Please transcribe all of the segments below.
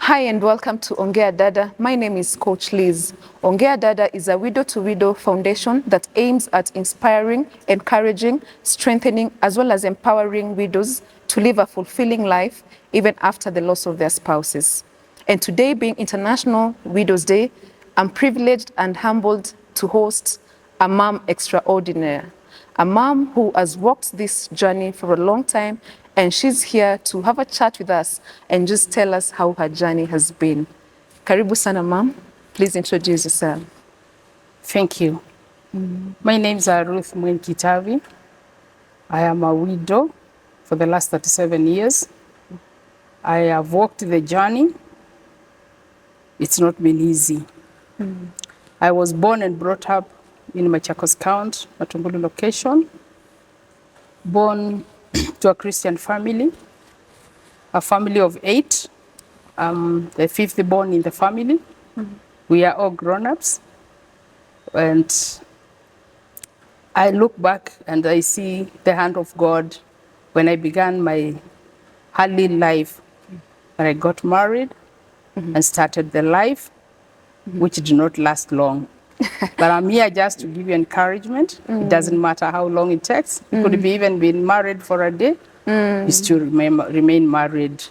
Hi and welcome to Ongea Dada. My name is Coach Liz. Ongea Dada is a widow-to-widow foundation that aims at inspiring, encouraging, strengthening, as well as empowering widows to live a fulfilling life even after the loss of their spouses. And today, being International Widows Day, I'm privileged and humbled to host a mom extraordinaire, a mom who has walked this journey for a long time, and she's here to have a chat with us and just tell us how her journey has been. Karibu sana, mom. Please introduce yourself. Thank you. My name is Ruth Kitavi. I am a widow for the last 37 years. I have walked the journey. It's not been easy. I was born and brought up in Machakos County, Matungulu location. Born to a Christian family, a family of 8. The fifth born in the family. We are all grown-ups. And I look back and I see the hand of God when I began my early life, when I got married and started the life, which did not last long. But I'm here just to give you encouragement. It doesn't matter how long it takes. You could be even been married for a day. You still remain married.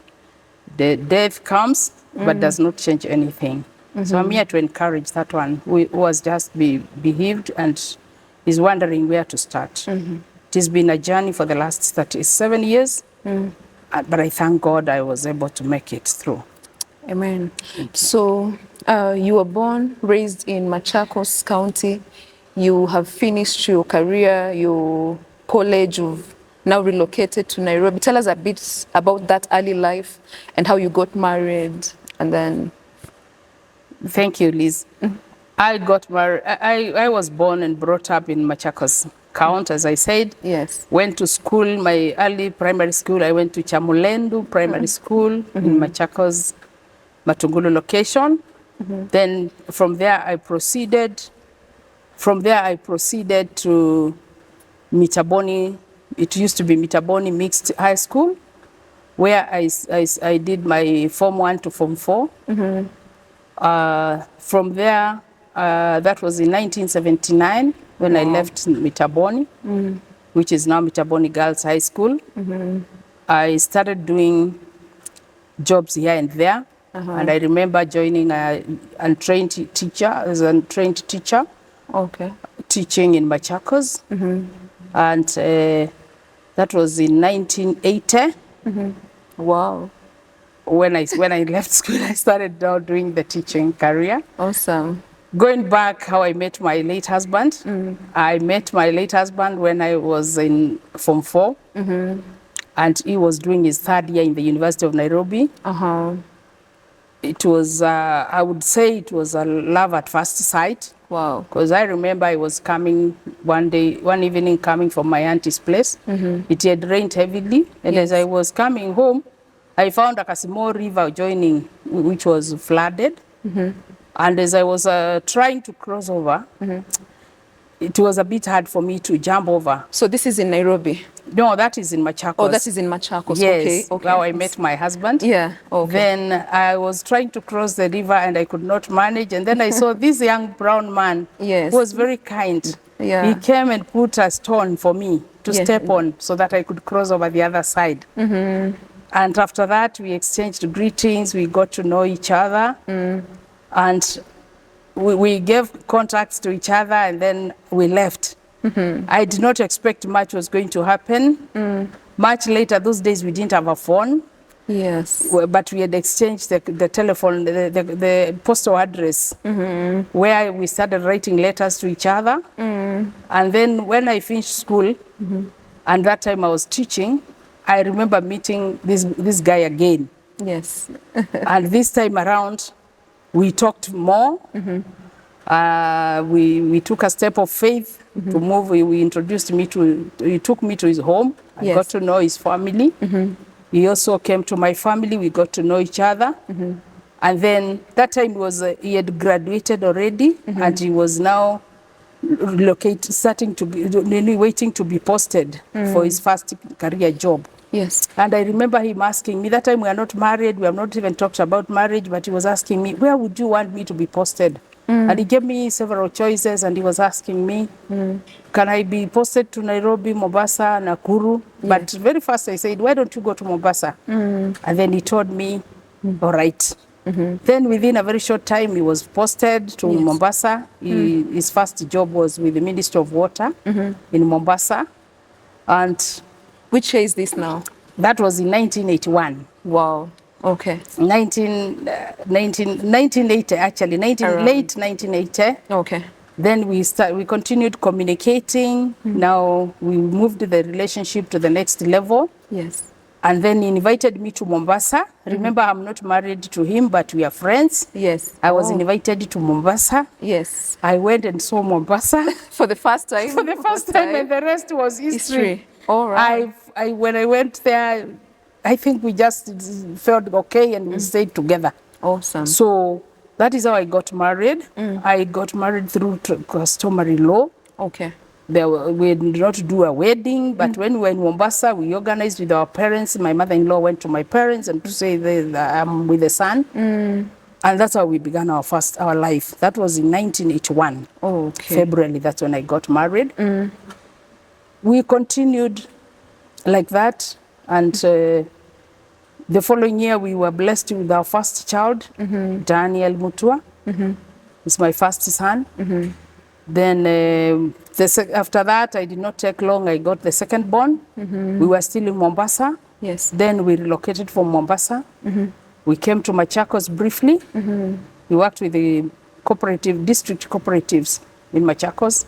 The death comes, but does not change anything. So I'm here to encourage that one who was just behaved and is wondering where to start. It has been a journey for the last 37 years, but I thank God I was able to make it through. Amen. So you were born, raised in Machakos County. You have finished your career, your college. You've now relocated to Nairobi. Tell us a bit about that early life and how you got married, and then. Thank you, Liz. I got married. I was born and brought up in Machakos County, as I said. Yes. Went to school, my early primary school. I went to Chamulendu Primary School in Machakos, Matungulu location. Then from there I proceeded. To Mitaboni. It used to be Mitaboni Mixed High School, where I did my Form 1 to Form 4. From there, that was in 1979 when I left Mitaboni, which is now Mitaboni Girls High School. I started doing jobs here and there. And I remember joining as an untrained teacher, teaching in Machakos. And that was in 1980. Wow. When I left school, I started now doing the teaching career. Awesome. Going back, how I met my late husband. I met my late husband when I was in Form 4. And he was doing his 3rd year in the University of Nairobi. It was, I would say it was a love at first sight. Wow. Because I remember I was coming one evening coming from my auntie's place. It had rained heavily. And as I was coming home, I found a small river joining, which was flooded. And as I was trying to cross over, it was a bit hard for me to jump over. So this is in Nairobi? No, that is in Machakos. Oh, that is in Machakos. Yes, okay. How I met my husband. Yeah, okay. Then I was trying to cross the river and I could not manage. And then I saw this young brown man who was very kind. Yeah. He came and put a stone for me to step on so that I could cross over the other side. And after that, we exchanged greetings. We got to know each other. And we gave contacts to each other, and then we left. I did not expect much was going to happen. Much later, those days we didn't have a phone. Yes. But we had exchanged the telephone, the postal address, where we started writing letters to each other. And then when I finished school, and that time I was teaching, I remember meeting this guy again. Yes. And this time around, we talked more. We took a step of faith to move. He took me to his home. I got to know his family. He also came to my family. We got to know each other. And then that time he had graduated already, and he was now waiting to be posted for his first career job. Yes. And I remember him asking me, that time we are not married, we have not even talked about marriage, but he was asking me, where would you want me to be posted? And he gave me several choices, and he was asking me, can I be posted to Nairobi, Mombasa, Nakuru? But very first I said, why don't you go to Mombasa? And then he told me, all right. Then within a very short time, he was posted to Mombasa. His first job was with the Ministry of Water in Mombasa. And Which year is this now? that was in 1981. Wow. Okay. 1980 actually, late 1980. Okay. Then we continued communicating. Now we moved the relationship to the next level. Yes. And then he invited me to Mombasa. Remember, I'm not married to him, but we are friends. Yes. I was invited to Mombasa. Yes. I went and saw Mombasa. For the first time? For the first time, and the rest was history. All right. When I went there, I think we just felt okay and we stayed together. Awesome. So that is how I got married. I got married through customary law. Okay. We did not do a wedding, but when we were in Mombasa, we organized with our parents. My mother-in-law went to my parents and to say I'm with the son. And that's how we began our life. That was in 1981. Oh, okay. February, that's when I got married. We continued like that, and the following year we were blessed with our first child, Daniel Mutua. It's my first son. Then after that, I did not take long. I got the second born. We were still in Mombasa. Yes. Then we relocated from Mombasa. We came to Machakos briefly. We worked with the district cooperatives in Machakos.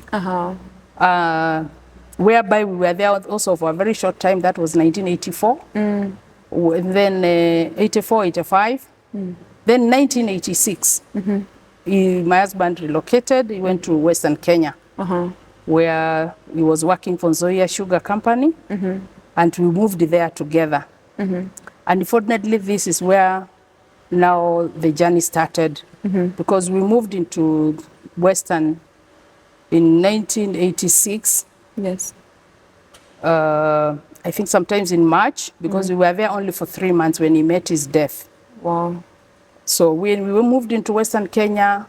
Whereby we were there also for a very short time. That was 1984. And then 84, 85. Then 1986. My husband relocated. He went to Western Kenya, where he was working for Ongea Sugar Company, and we moved there together. Unfortunately, this is where now the journey started, because we moved into Western in 1986. Yes. I think sometimes in March, because we were there only for 3 months when he met his death. Wow. So when we moved into Western Kenya,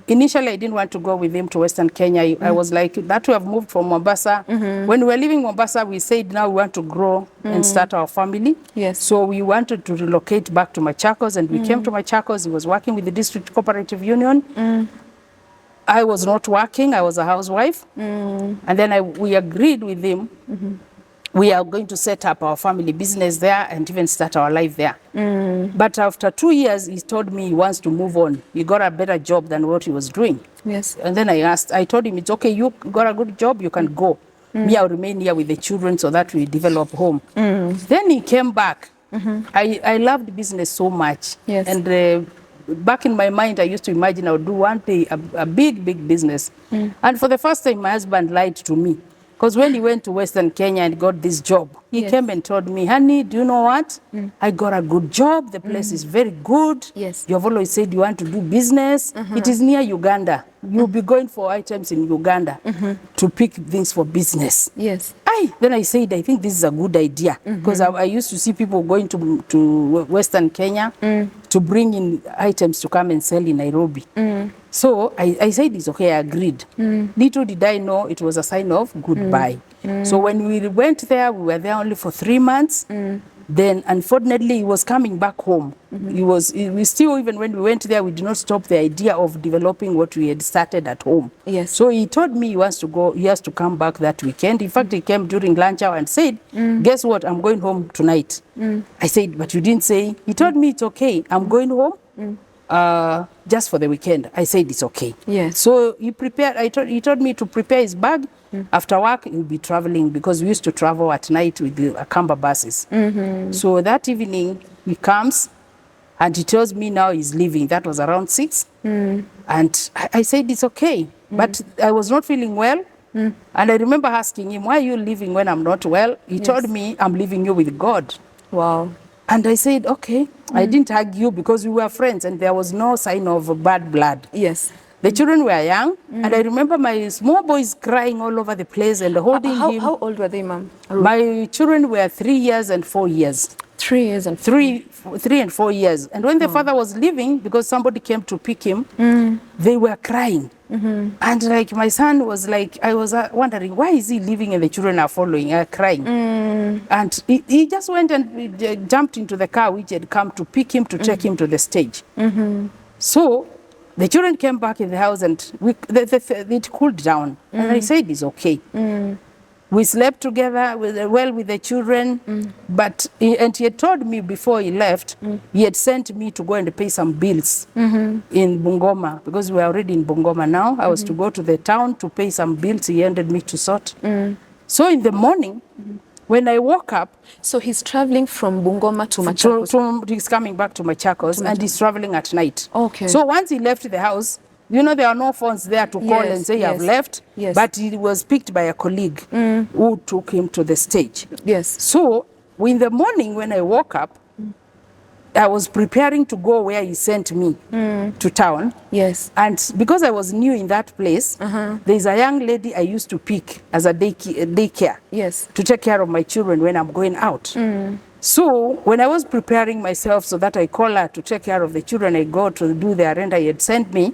initially I didn't want to go with him to Western Kenya. I was like, that we have moved from Mombasa. When we were leaving Mombasa, we said now we want to grow and start our family. Yes. So we wanted to relocate back to Machakos, and we came to Machakos. He was working with the District Cooperative Union. I was not working, I was a housewife. And then we agreed with him, we are going to set up our family business there and even start our life there. But after 2 years, he told me he wants to move on. He got a better job than what he was doing. Yes. And then I told him, it's okay, you got a good job, you can go. Me, I'll remain here with the children so that we develop home. Then he came back. I loved business so much. Yes. And back in my mind, I used to imagine I would do one day a big, big business. And for the first time, my husband lied to me. Because when he went to Western Kenya and got this job, he came and told me, honey, do you know what? I got a good job. The place is very good. Yes. You have always said you want to do business. It is near Uganda. You'll be going for items in Uganda to pick things for business. Yes. Then I said, I think this is a good idea. Because I used to see people going to Western Kenya to bring in items to come and sell in Nairobi. So I said, it's okay, I agreed. Little did I know it was a sign of goodbye. So when we went there, we were there only for 3 months. Then, unfortunately, he was coming back home. We still, even when we went there, we did not stop the idea of developing what we had started at home. Yes. So he told me he wants to go, he has to come back that weekend. In fact, he came during lunch hour and said, guess what, I'm going home tonight. I said, but you didn't say. He told me it's okay, I'm going home. Just for the weekend. I said it's okay. Yes. So he told me to prepare his bag. After work, he'll be traveling, because we used to travel at night with the Akamba buses. So that evening, he comes and he tells me now he's leaving. That was around 6. And I said it's okay. But I was not feeling well. And I remember asking him, why are you leaving when I'm not well? He told me, I'm leaving you with God. Wow. And I said, okay. I didn't argue, because we were friends and there was no sign of bad blood. Yes. The children were young, and I remember my small boys crying all over the place and holding him. How old were they, ma'am? My children were 3 years and 4 years. 3 years and 3 and 4 years. And when the father was leaving, because somebody came to pick him, they were crying. And like my son was like, I was wondering, why is he leaving and the children are following, crying? And he just went and jumped into the car which had come to pick him to take him to the stage. So the children came back in the house and it cooled down. And I said, it's okay. We slept together with the children, but he had told me before he left, he had sent me to go and pay some bills in Bungoma, because we are already in Bungoma now. I was to go to the town to pay some bills he handed me to sort. So in the morning, when I woke up... So he's traveling from Bungoma to Machakos? He's coming back to Machakos, and he's traveling at night. Okay. So once he left the house, you know, there are no phones there to call and say, I've left. Yes. But he was picked by a colleague who took him to the stage. Yes. So in the morning when I woke up, I was preparing to go where he sent me to town. Yes. And because I was new in that place, there's a young lady I used to pick as a daycare. Yes. To take care of my children when I'm going out. So when I was preparing myself so that I call her to take care of the children, I go to do the errand I had sent me,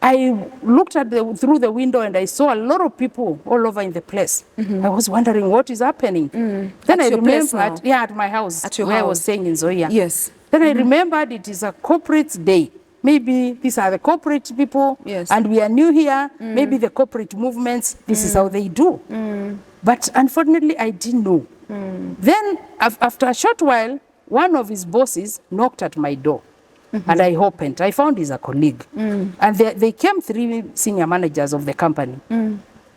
I looked at through the window and I saw a lot of people all over in the place. I was wondering what is happening. Then At I your place remembered, now? at my house, At your where I house? was staying in Zoya. Yes. Then I remembered it is a corporate day. Maybe these are the corporate people, Yes. and we are new here. Maybe the corporate movements, this is how they do. But unfortunately, I didn't know. Then, after a short while, one of his bosses knocked at my door. And I opened. I found he's a colleague. And they came 3 senior managers of the company.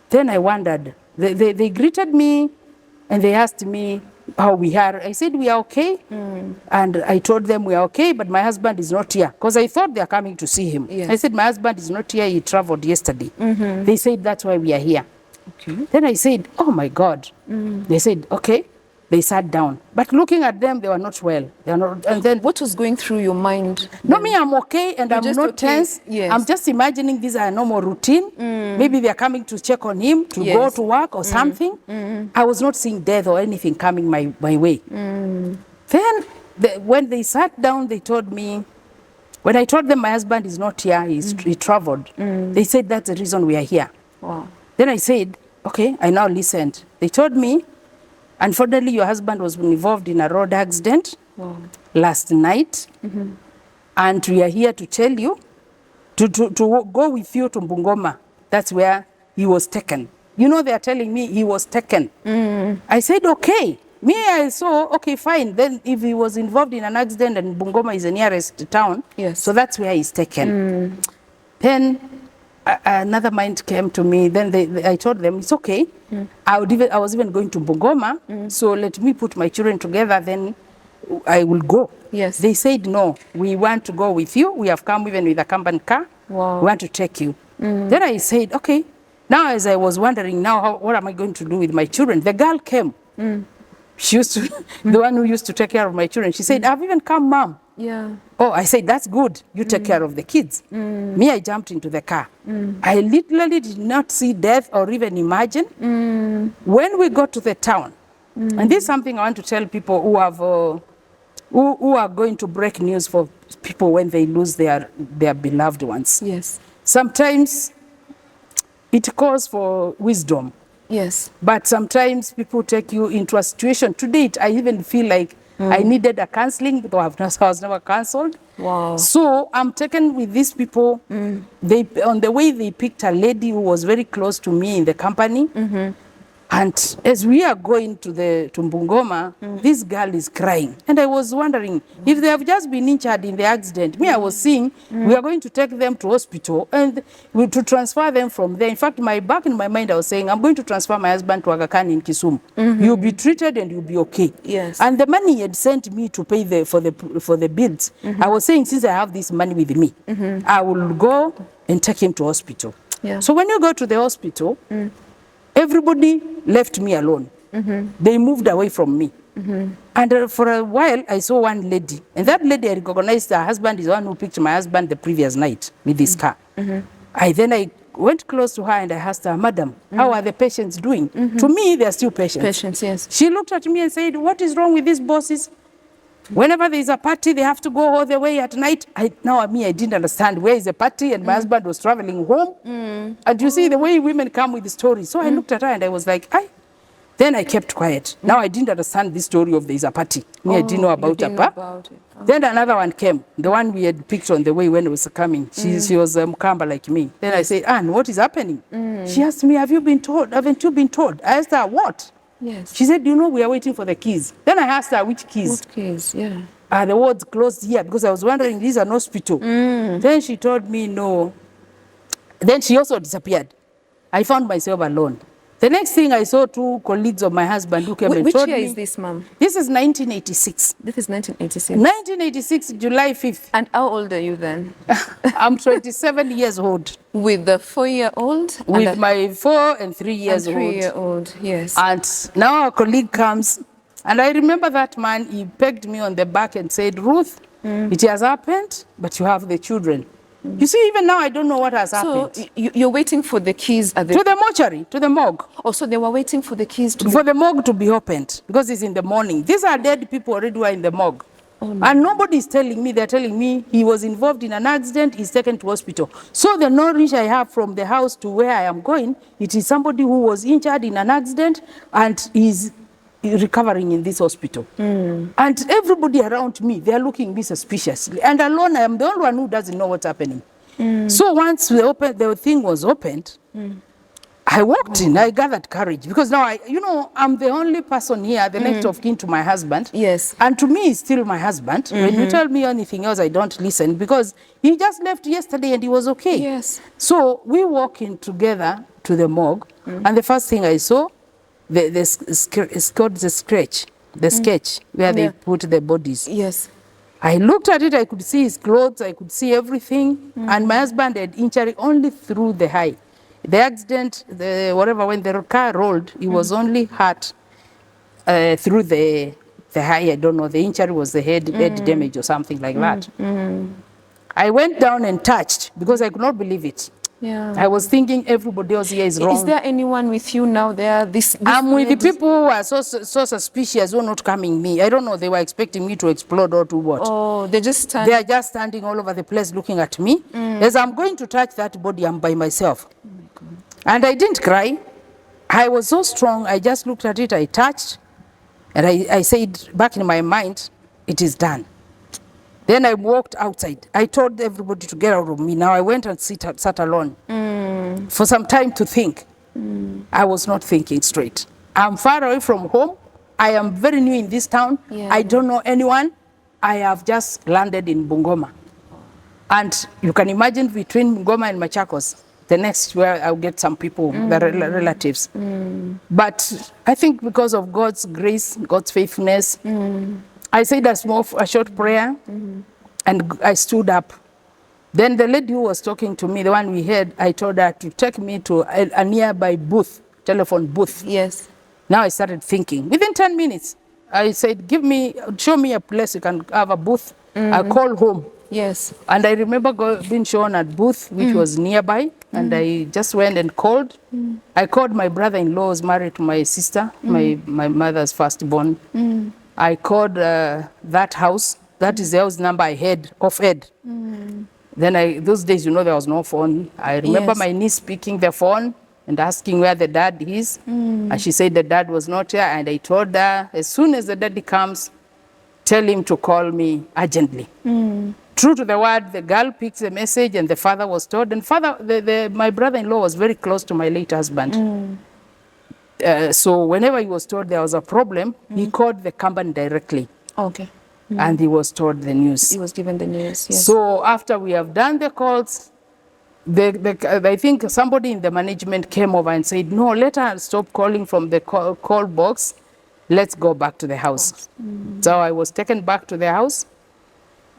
Then I wondered. They greeted me, and they asked me how we are. I said, we are okay. And I told them we are okay, but my husband is not here. Because I thought they are coming to see him. Yes. I said, my husband is not here. He traveled yesterday. They said, that's why we are here. Okay. Then I said, oh my God. They said, okay. They sat down. But looking at them, they were not well. They are not, and then, what was going through your mind? no, me, I'm okay, and I'm just not okay. tense. Yes. I'm just imagining this is a normal routine. Maybe they're coming to check on him, to go to work or something. I was not seeing death or anything coming my way. Then, when they sat down, they told me, when I told them my husband is not here, he traveled, they said, that's the reason we are here. Wow. Then I said, okay, I now listened. They told me, unfortunately, your husband was involved in a road accident last night, and we are here to tell you to go with you to Bungoma. That's where he was taken. You know, they are telling me he was taken. I said, okay. Me, I saw, okay, fine. Then if he was involved in an accident and Bungoma is the nearest town, so that's where he's taken. Then another mind came to me. Then I told them, it's okay. I was even going to Bungoma, so let me put my children together, then I will go. Yes. They said, no, we want to go with you. We have come even with a company car. Wow. We want to take you. Then I said, okay. Now, as I was wondering, now what am I going to do with my children? The girl came. She used to, the one who used to take care of my children. She said, I've even come, Mom. Yeah. Oh, I said, that's good. You take care of the kids. Me, I jumped into the car. I literally did not see death or even imagine. When we got to the town, and this is something I want to tell people who have, who are going to break news for people when they lose their beloved ones. Yes. Sometimes it calls for wisdom. Yes. But sometimes people take you into a situation. To date, I even feel like I needed a counseling, but I was never counseled. Wow. So I'm taken with these people. They, on the way, they picked a lady who was very close to me in the company. And as we are going to Bungoma, this girl is crying. And I was wondering, if they have just been injured in the accident, me, I was seeing, we are going to take them to hospital and to transfer them from there. In fact, back in my mind, I was saying, I'm going to transfer my husband to Aga Khan in Kisumu. You'll be treated and you'll be okay. Yes. And the money he had sent me to pay for the bills, I was saying, since I have this money with me, I will go and take him to hospital. Yeah. So when you go to the hospital, everybody left me alone. They moved away from me. And for a while, I saw one lady. And that lady, I recognized her husband is the one who picked my husband the previous night with this car. Then I went close to her and I asked her, Madam, how are the patients doing? To me, they're still patients. Patients, yes. She looked at me and said, what is wrong with these bosses? Whenever there is a party, they have to go all the way at night. I didn't understand where is the party, and my husband was traveling home. And you see the way women come with the story. So I looked at her and I was like, Then I kept quiet. Now I didn't understand this story of there is a party. I didn't know about it. Then another one came, the one we had picked on the way when it was coming. She was Mkamba like me. Then I said, Anne, what is happening? She asked me, have you been told? Haven't you been told? I asked her, what? Yes. She said, we are waiting for the keys. Then I asked her, which keys? What keys, yeah. Are the wards closed here? Because I was wondering, this is an hospital. Then she told me, no. Then she also disappeared. I found myself alone. The next thing I saw two colleagues of my husband who came and told me. Which year is this, ma'am? This is 1986. This is 1986. 1986, July 5th. And how old are you then? I'm 27 years old. With the 4-year-old? With my 4 and 3 years old. 3-year-old, yes. And now our colleague comes, and I remember that man, he pegged me on the back and said, Ruth, it has happened, but you have the children. You see, even now, I don't know what has happened. So you're waiting for the keys at the... To the mortuary, to the morgue. Oh, so they were waiting for the keys to For the morgue to be opened, because it's in the morning. These are dead people already who are in the morgue. Oh, no. And nobody is telling me, they're telling me he was involved in an accident, he's taken to hospital. So the knowledge I have from the house to where I am going, it is somebody who was injured in an accident and is recovering in this hospital. And everybody around me, they are looking at me suspiciously. And alone, I am the only one who doesn't know what's happening. So once the thing was opened, I walked in, I gathered courage. Because now, I'm the only person here, the next of kin to my husband. Yes. And to me, he's still my husband. When you tell me anything else, I don't listen. Because he just left yesterday and he was okay. Yes. So we walk in together to the morgue. And the first thing I saw, it's called the sketch where they put the bodies. Yes. I looked at it, I could see his clothes, I could see everything. And my husband had injury only through the eye. The accident, when the car rolled, he was only hurt through the eye. I don't know, the injury was the head damage or something like that. I went down and touched because I could not believe it. Yeah. I was thinking everybody else here is wrong. Is there anyone with you now there? I'm with the people who are so suspicious who are not coming me. I don't know, they were expecting me to explode or to what. Oh, they are just standing all over the place looking at me. As I'm going to touch that body, I'm by myself. And I didn't cry. I was so strong, I just looked at it, I touched, and I said back in my mind, it is done. Then I walked outside. I told everybody to get out of me. Now I went and sat alone for some time to think. I was not thinking straight. I'm far away from home. I am very new in this town. Yeah. I don't know anyone. I have just landed in Bungoma. And you can imagine between Bungoma and Machakos, the next where I'll get some people, the relatives. But I think because of God's grace, God's faithfulness, I said a short prayer, and I stood up. Then the lady who was talking to me, the one we had, I told her to take me to a nearby booth, telephone booth. Yes. Now I started thinking. Within 10 minutes, I said, show me a place you can have a booth. I call home. Yes. And I remember being shown a booth which was nearby, and I just went and called. I called my brother-in-law, who was married to my sister, my mother's firstborn. I called that house. That is the house number I had off Ed. Then those days, there was no phone. I remember my niece speaking the phone and asking where the dad is. And she said the dad was not here. And I told her, as soon as the daddy comes, tell him to call me urgently. True to the word, the girl picked the message and the father was told. And my brother-in-law was very close to my late husband. So whenever he was told there was a problem, he called the company directly. Okay. And he was told the news. He was given the news, yes. So after we have done the calls, I think somebody in the management came over and said, no, let her stop calling from the call box. Let's go back to the house. So I was taken back to the house.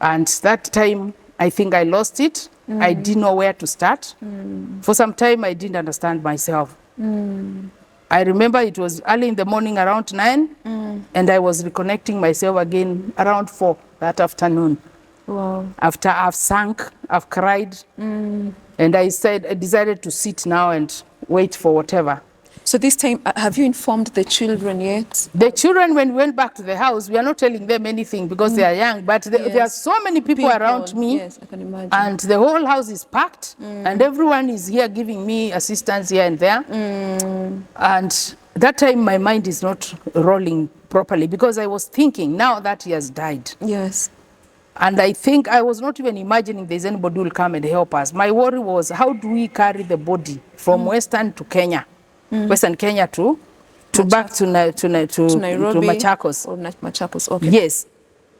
And that time, I think I lost it. I didn't know where to start. For some time, I didn't understand myself. I remember it was early in the morning, around 9, and I was reconnecting myself again around 4 that afternoon. Wow. After I've sunk, I've cried, and And I decided to sit now and wait for whatever. So this time, have you informed the children yet? The children, when we went back to the house, we are not telling them anything because they are young, but there are so many people around me. Yes, I can imagine. And the whole house is packed, and everyone is here giving me assistance here and there. And that time my mind is not rolling properly because I was thinking, now that he has died. Yes. And I think I was not even imagining there's anybody who will come and help us. My worry was, how do we carry the body from Western to Kenya? Western Kenya to back to Nairobi, to Machakos. Or Machakos, okay. Yes.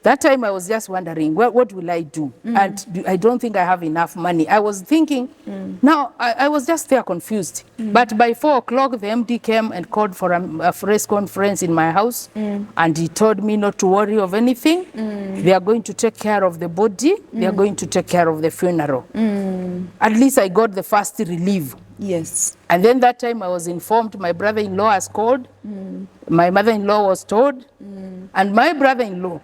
That time I was just wondering, what will I do? And I don't think I have enough money. I was thinking, now I was just there confused. But by 4 o'clock, the MD came and called for a press conference in my house. And he told me not to worry of anything. They are going to take care of the body. They are going to take care of the funeral. At least I got the first relief. Yes. And then that time I was informed my brother-in-law has called. My mother-in-law was told. And my brother-in-law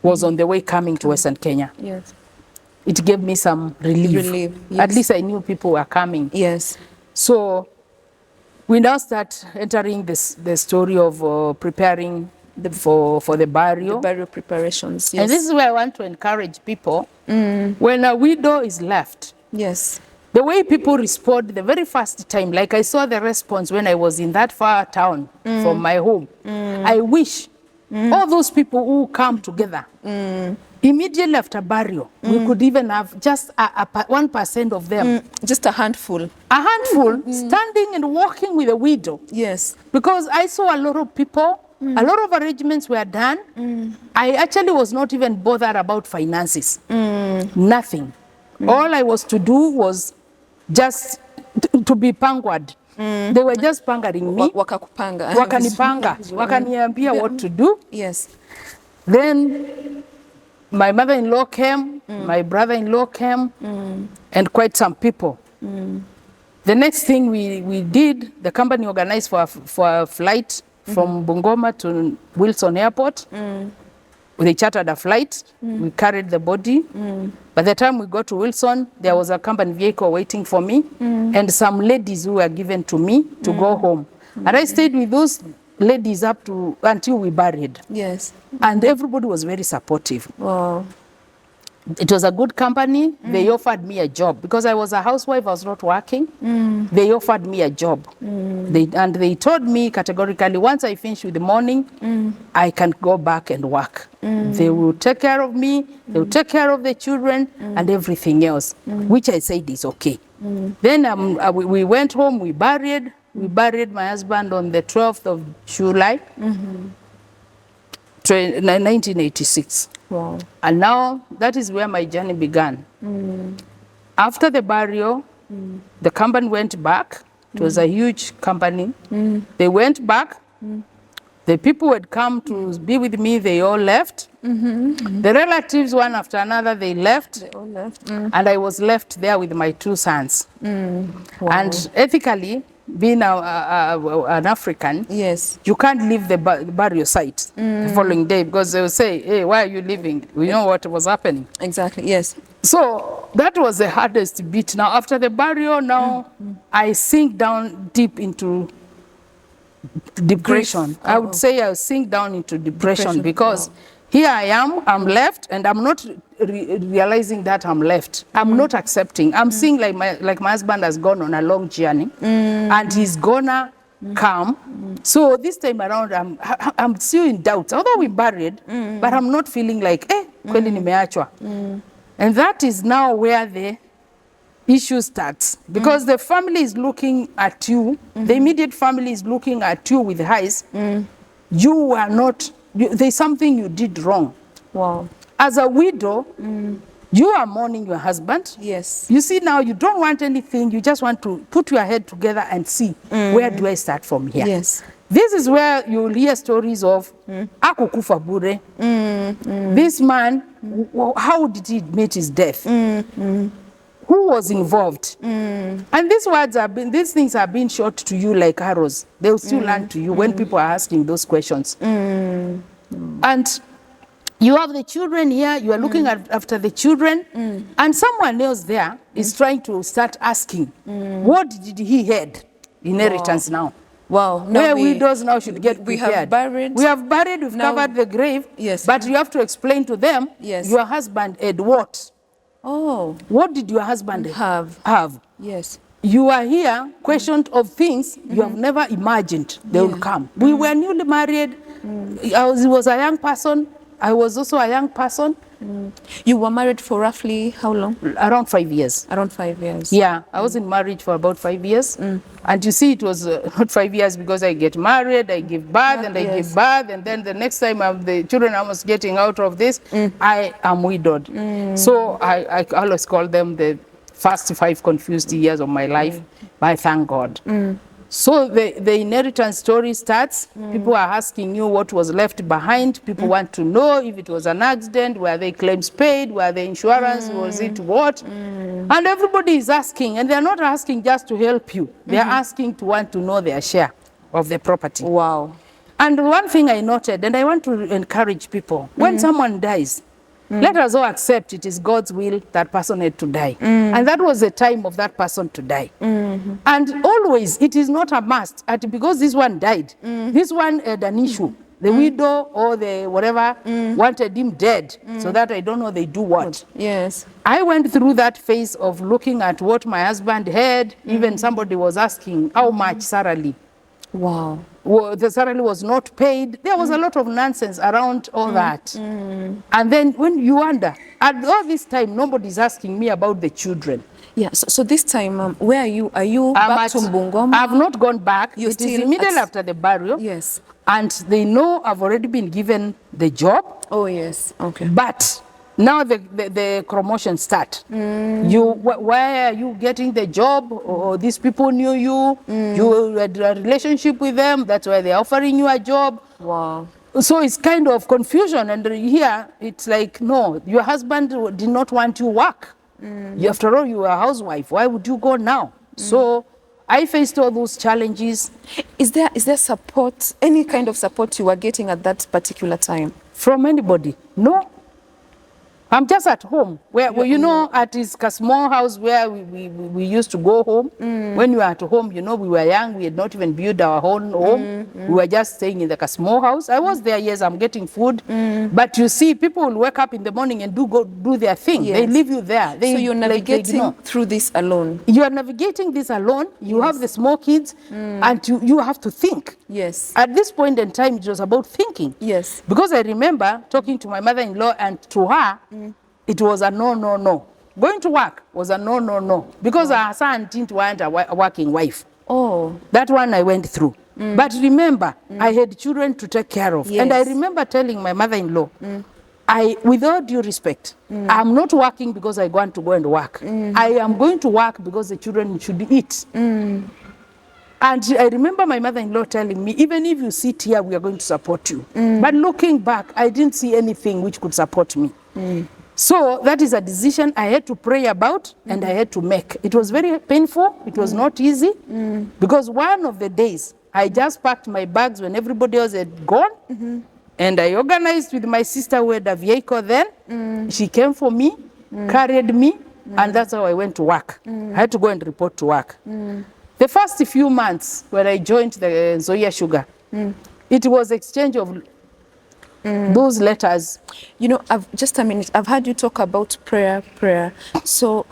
was on the way coming to Western Kenya. Yes. It gave me some relief. Yes. At least I knew people were coming. Yes. So we now start entering the story of preparing for the burial. The burial preparations, yes. And this is where I want to encourage people. When a widow is left, yes, the way people respond the very first time, like I saw the response when I was in that far town from my home. I wish all those people who come together, immediately after burial, we could even have just 1% of them. Just a handful. A handful standing and walking with a widow. Yes. Because I saw a lot of people, a lot of arrangements were done. I actually was not even bothered about finances. Nothing. All I was to do was just to be panguard. They were just pangering me. Wakakupanga. Wakanipanga. Wakaniambia what to do. Yes. Then my mother-in-law came, my brother-in-law came, and quite some people. The next thing we did, the company organized for a flight from Bungoma to Wilson Airport. They chartered a flight. We carried the body. By the time we got to Wilson, there was a company vehicle waiting for me and some ladies who were given to me to go home. And I stayed with those ladies until we buried. Yes. And everybody was very supportive. Wow. It was a good company. They offered me a job because I was a housewife. I was not working. They offered me a job. They told me categorically, once I finish with the morning, I can go back and work. They will take care of me. They will take care of the children and everything else, which I said is okay. Then we went home. We buried my husband on the 12th of July, 1986. Wow. And now that is where my journey began. After the burial, the company went back. It was a huge company. They went back. The people who had come to be with me, they all left. The relatives, one after another, they left. They all left. And I was left there with my 2 sons. Wow. And ethically, being an African, Yes. you can't leave the burial site the following day because they will say, hey, why are you leaving? We know what was happening. Exactly, yes. So that was the hardest bit. Now, after the burial, now I sink down deep into depression. I would say I sink down into depression because here I am, I'm left, and I'm not realizing that I'm left. I'm not accepting. I'm seeing like my husband has gone on a long journey and he's gonna come. So this time around, I'm still in doubt. Although we buried, but I'm not feeling like, kweli nimeachwa. And that is now where the issue starts. Because the family is looking at you, the immediate family is looking at you with eyes. You are not, there's something you did wrong. Wow. As a widow, you are mourning your husband. Yes. You see now, you don't want anything. You just want to put your head together and see, where do I start from here? Yes. This is where you'll hear stories of akukufa bure. This man, how did he meet his death? Who was involved? And these things have been shot to you like arrows. They'll still land to you when people are asking those questions. And You have the children here, you are looking after the children, and someone else there is trying to start asking, what did he had inheritance now? Wow. Where widows now should get we prepared. have buried. We have buried, we've Now- covered the grave, Yes. but you have to explain to them, Yes. your husband had what? Oh, What did your husband have. Yes. You are here, questioned of things you have never imagined they will come. We were newly married. He was a young person. I was also a young person. You were married for roughly how long? Around 5 years. Around 5 years. Yeah, I was in marriage for about 5 years. And you see, it was not 5 years because I get married, I give birth, and I give birth, and then the next time the children I was getting out of this, I am widowed. So I always call them the first 5 confused years of my life, but I thank God. So the inheritance story starts. People are asking you what was left behind. People want to know if it was an accident, were they claims paid, were the insurance, was it what? And everybody is asking, and they're not asking just to help you. They're asking to want to know their share of the property. Wow. And one thing I noted, and I want to encourage people, when someone dies, let us all accept it is God's will that person had to die. And that was the time of that person to die. And always, it is not a must, because this one died, this one had an issue. The widow or the whatever wanted him dead, so that I don't know they do what. Yes. I went through that phase of looking at what my husband had. Even somebody was asking how much salary. Wow. Well, the salary was not paid. There was a lot of nonsense around all that. And then when you wonder, at all this time, nobody's asking me about the children. Yeah. So this time, where are you? Are you back to Bungoma? I've not gone back. You're It is still immediately at- after the burial. Yes. And they know I've already been given the job. Oh, yes. Okay. But now the promotion start. Why are you getting the job? Or these people knew you. You had a relationship with them. That's why they're offering you a job. Wow. So it's kind of confusion. And here it's like, no, your husband did not want you work. After all, you are a housewife. Why would you go now? So I faced all those challenges. Is there support, any kind of support you were getting at that particular time? From anybody? No. I'm just at home. Where you know, at this small house where we used to go home. When we were at home, you know, we were young. We had not even built our own home. We were just staying in the small house. I was there, yes, I'm getting food. But you see, people will wake up in the morning and do their thing. Yes. They leave you there. So you're navigating through this alone? You are navigating this alone. You have the small kids, and you have to think. Yes. At this point in time, it was about thinking. Yes. Because I remember talking to my mother-in-law, and to her, it was a no, no, no. Going to work was a no, no, no. Because her son didn't want a working wife. Oh. That one I went through. But remember, I had children to take care of. Yes. And I remember telling my mother-in-law, with all due respect, I'm not working because I want to go and work. I am going to work because the children should eat. And I remember my mother-in-law telling me, even if you sit here, we are going to support you. But looking back, I didn't see anything which could support me. So that is a decision I had to pray about and I had to make. It was very painful. It was not easy because one of the days I just packed my bags when everybody else had gone and I organized with my sister who had a vehicle then. She came for me, carried me, and that's how I went to work. I had to go and report to work. The first few months when I joined the Zoya Sugar, it was exchange of those letters. You know, Just a minute. I've heard you talk about prayer. So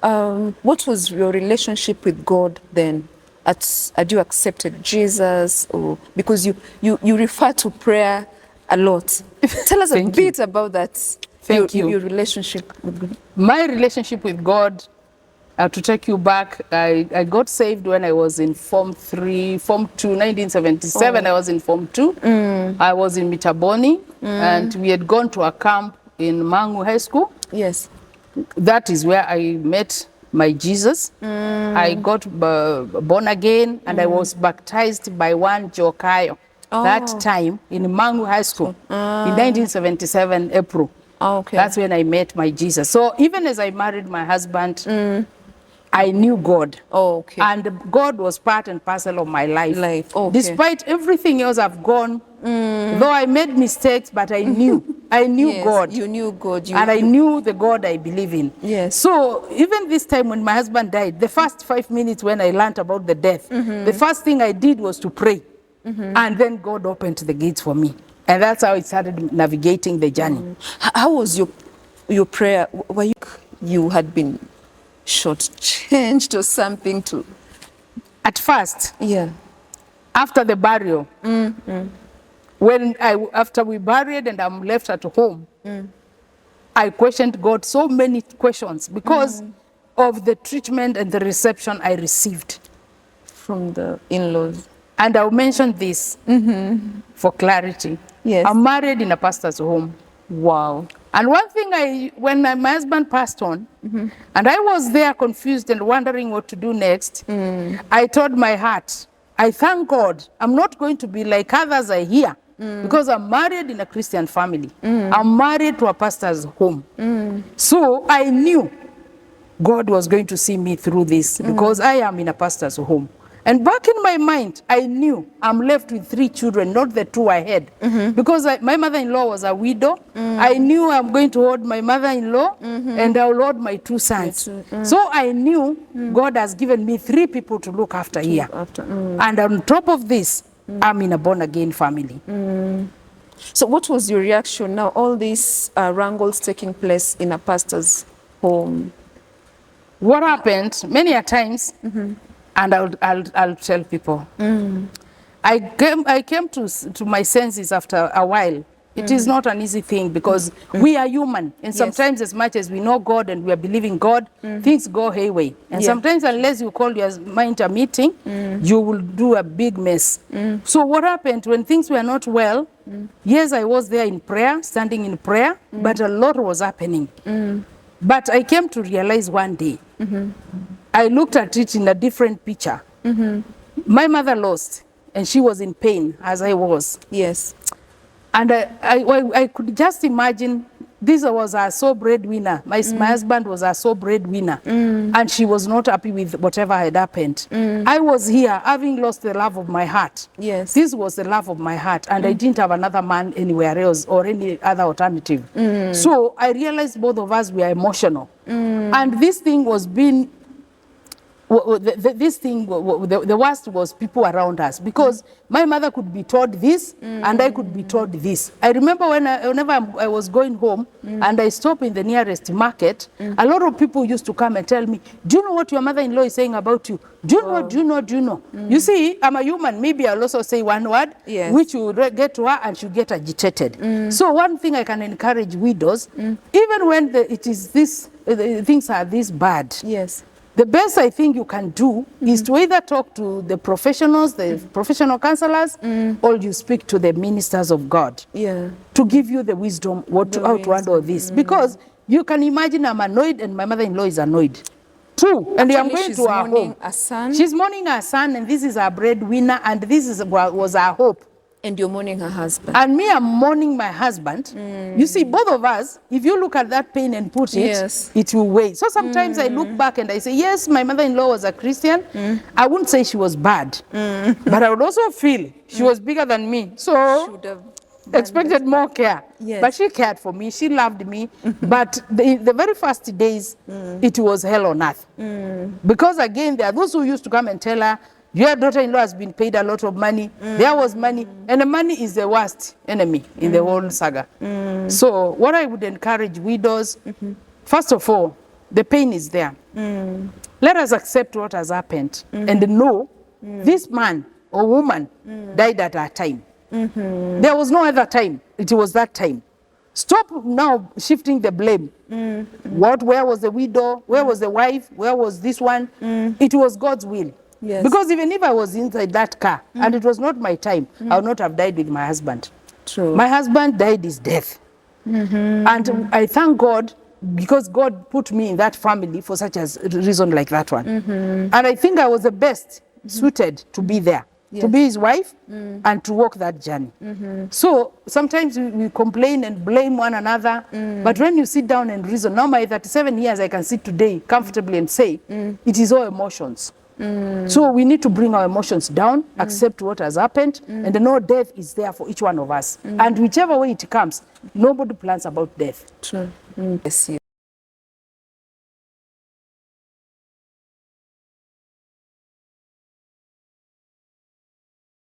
what was your relationship with God then? Had you accepted Jesus? Or because you refer to prayer a lot. Tell us a bit about that. Your relationship with God. My relationship with God, to take you back, I got saved when I was in Form 2, 1977. I was in Form 2. I was in Mitaboni, and we had gone to a camp in Mangu High School. Yes. That is where I met my Jesus. I got born again, and I was baptized by one Jokayo. That time in Mangu High School in 1977, April. Okay. That's when I met my Jesus. So even as I married my husband, I knew God. Oh, okay. And God was part and parcel of my life. Okay. Despite everything else I've gone, though I made mistakes, but I knew. I knew Yes, God. you knew God. And I knew the God I believe in. Yes. So even this time when my husband died, the first 5 minutes when I learned about the death, the first thing I did was to pray. And then God opened the gates for me. And that's how I started navigating the journey. How was your prayer? Were you had been shortchanged or something to? At first, Yeah. after the burial, after we buried and I'm left at home, I questioned God so many questions because of the treatment and the reception I received From the in-laws. And I'll mention this for clarity. Yes. I'm married in a pastor's home. Wow. And one thing, when my husband passed on, and I was there confused and wondering what to do next, I told my heart, I thank God I'm not going to be like others I hear, because I'm married in a Christian family. I'm married to a pastor's home. So I knew God was going to see me through this because I am in a pastor's home. And back in my mind, I knew I'm left with 3 children, not the 2 I had. Because my mother-in-law was a widow. I knew I'm going to hold my mother-in-law and I'll hold my 2 sons. So I knew God has given me 3 people to look after here. And on top of this, I'm in a born-again family. So what was your reaction now, all these wrangles taking place in a pastor's home? What happened, many a times, and I'll tell people. I came to my senses after a while. It is not an easy thing because we are human. And sometimes as much as we know God and we are believing God, things go hayway. And sometimes unless you call your mind a meeting, you will do a big mess. So what happened when things were not well, yes, I was there in prayer, standing in prayer, but a lot was happening. But I came to realize one day, I looked at it in a different picture. My mother lost, and she was in pain as I was. Yes. And I could just imagine this was our sole breadwinner. My husband was our sole breadwinner, and she was not happy with whatever had happened. I was here, having lost the love of my heart. Yes. This was the love of my heart, and I didn't have another man anywhere else or any other alternative. So I realized both of us were emotional. And this thing was being the worst was people around us, because my mother could be told this and I could be told this. I remember whenever I was going home and I stopped in the nearest market, a lot of people used to come and tell me, do you know what your mother-in-law is saying about you? Do you know, do you know, do you know? You see, I'm a human. Maybe I'll also say one word, which will get to her and she'll get agitated. So one thing I can encourage widows, even when it is this, things are this bad, the best I think you can do is to either talk to the professionals, the professional counselors, or you speak to the ministers of God to give you the wisdom how to handle this. Because you can imagine I'm annoyed and my mother-in-law is annoyed too. And I'm going to her home. She's mourning her son, and this is our breadwinner, and this was our hope. And you're mourning her husband. And me, I'm mourning my husband. You see, both of us, if you look at that pain and put it, it will weigh. So sometimes I look back and I say, yes, my mother-in-law was a Christian. I wouldn't say she was bad. But I would also feel she was bigger than me. So expected more care. But she cared for me. She loved me. But the very first days, it was hell on earth. Because again, there are those who used to come and tell her, your daughter-in-law has been paid a lot of money. There was money. And the money is the worst enemy in the whole saga. So what I would encourage widows, first of all, the pain is there. Let us accept what has happened and know this man or woman died at our time. There was no other time. It was that time. Stop now shifting the blame. Where was the widow? Where was the wife? Where was this one? It was God's will. Because even if I was inside that car and it was not my time, I would not have died with my husband. My husband died his death. And I thank God because God put me in that family for such a reason like that one. And I think I was the best suited to be there. Because to be his wife, and to walk that journey. So sometimes we complain and blame one another, but when you sit down and reason, now my 37 years, I can sit today comfortably and say, it is all emotions. So we need to bring our emotions down, accept what has happened, and know death is there for each one of us. And whichever way it comes, nobody plans about death. True. Yes,